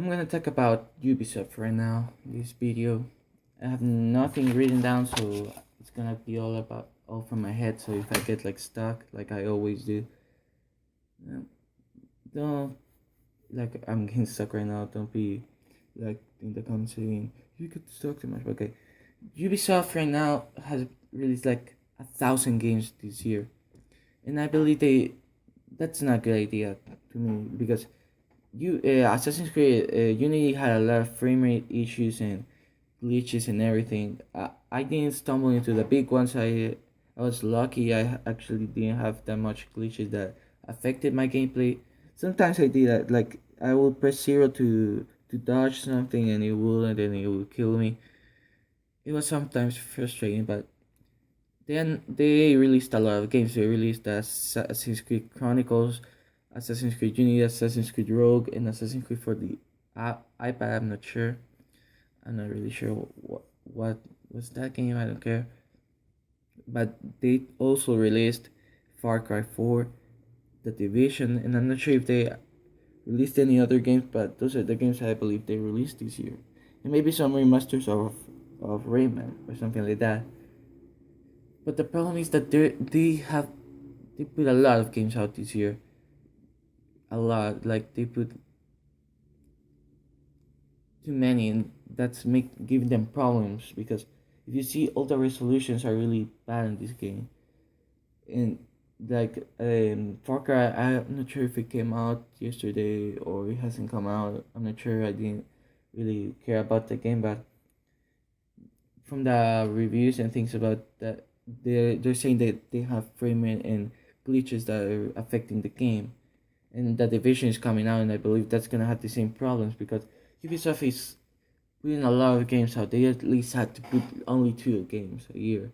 I'm gonna talk about Ubisoft right now. This video, I have nothing written down, so it's gonna be all from my head. So if I get like stuck, like I always do, um, don't like I'm getting stuck right now. Don't be like in the comments saying you get stuck too much. Okay, Ubisoft right now has released like 1,000 games this year, and I believe that's not a good idea to me because Assassin's Creed Unity had a lot of frame rate issues and glitches and everything. I didn't stumble into the big ones. I was lucky. I actually didn't have that much glitches that affected my gameplay. Sometimes I did that. Like I will press zero to dodge something and it wouldn't, and it would kill me. It was sometimes frustrating, but then they released a lot of games. They released Assassin's Creed Chronicles, Assassin's Creed Unity, Assassin's Creed Rogue, and Assassin's Creed for the iPad. I'm not sure. I'm not really sure what was that game. I don't care. But they also released Far Cry 4, The Division, and I'm not sure if they released any other games. But those are the games I believe they released this year, and maybe some remasters of Rayman or something like that. But the problem is that they put a lot of games out this year. A lot, like they put too many, and that's make giving them problems because if you see all the resolutions are really bad in this game, and like Far Cry, I'm not sure if it came out yesterday or it hasn't come out. I'm not sure. I didn't really care about the game, but from the reviews and things about that, they're saying that they have frame rate and glitches that are affecting the game, and the division is coming out, and I believe that's gonna have the same problems because Ubisoft is putting a lot of games out. They at least had to put only 2 games a year.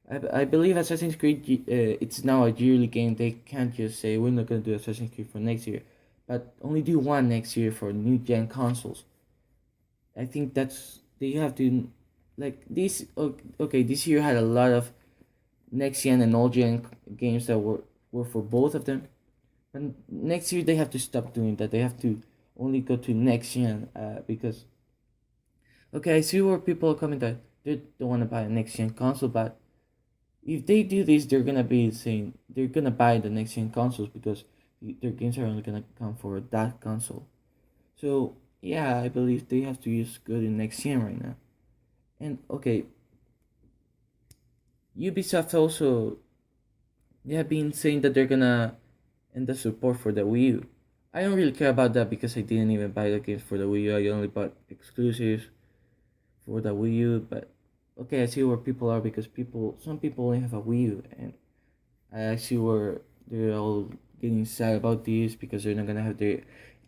I believe Assassin's Creed it's now a yearly game. They can't just say we're not gonna do Assassin's Creed for next year, but only do one next year for new gen consoles. I think that's they have to like this. Okay, this year had a lot of next gen and old gen games that were for both of them. And next year they have to stop doing that. They have to only go to next gen because okay, I see where people are coming that they don't want to buy a next gen console, but if they do this, they're gonna be saying they're gonna buy the next gen consoles because their games are only gonna come for that console. So yeah, I believe they have to use good in next gen right now. And okay, Ubisoft also they have been saying that they're gonna end the support for the Wii U. I don't really care about that because I didn't even buy the games for the Wii U. I only bought exclusives for the Wii U. But okay, I see where people are because some people only have a Wii U, and I see where they're all getting sad about this because they're not gonna have their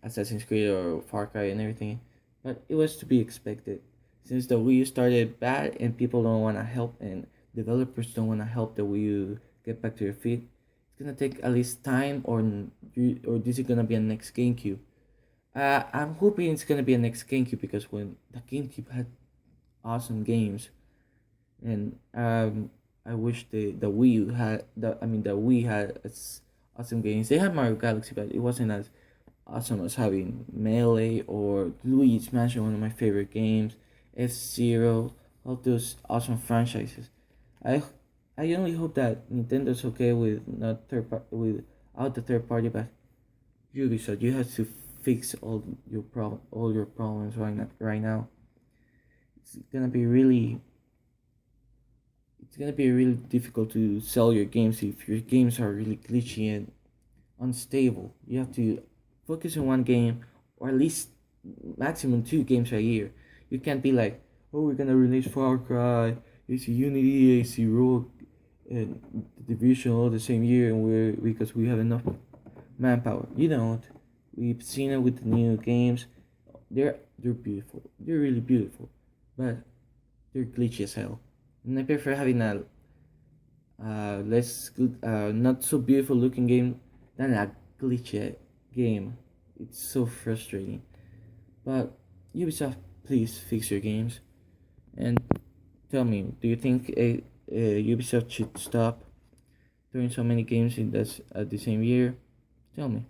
Assassin's Creed or Far Cry and everything. But it was to be expected since the Wii U started bad and people don't want to help and developers don't want to help the Wii U get back to their feet. It's gonna take at least time, or this is gonna be a next GameCube. I'm hoping it's gonna be a next GameCube because when the GameCube had awesome games, and I wish the Wii U had the Wii had awesome games. They had Mario Galaxy, but it wasn't as awesome as having Melee or Luigi's Mansion, one of my favorite games, F-Zero, all those awesome franchises. I I only hope that Nintendo's okay with not without the third party, but Ubisoft, you have to fix all your problems right now. It's gonna be really it's gonna be really difficult to sell your games if your games are really glitchy and unstable. You have to focus on one game or at least maximum 2 games a year. You can't be like, oh, we're gonna release Far Cry, AC Unity, AC Rogue, and the Division all the same year, and we're because we have enough manpower. You don't. We've seen it with the new games. They're beautiful. They're really beautiful, but they're glitchy as hell. And I prefer having a less good, not so beautiful looking game than a glitchy game. It's so frustrating. But Ubisoft, please fix your games and tell me, do you think Ubisoft should stop doing so many games in this at the same year? Tell me.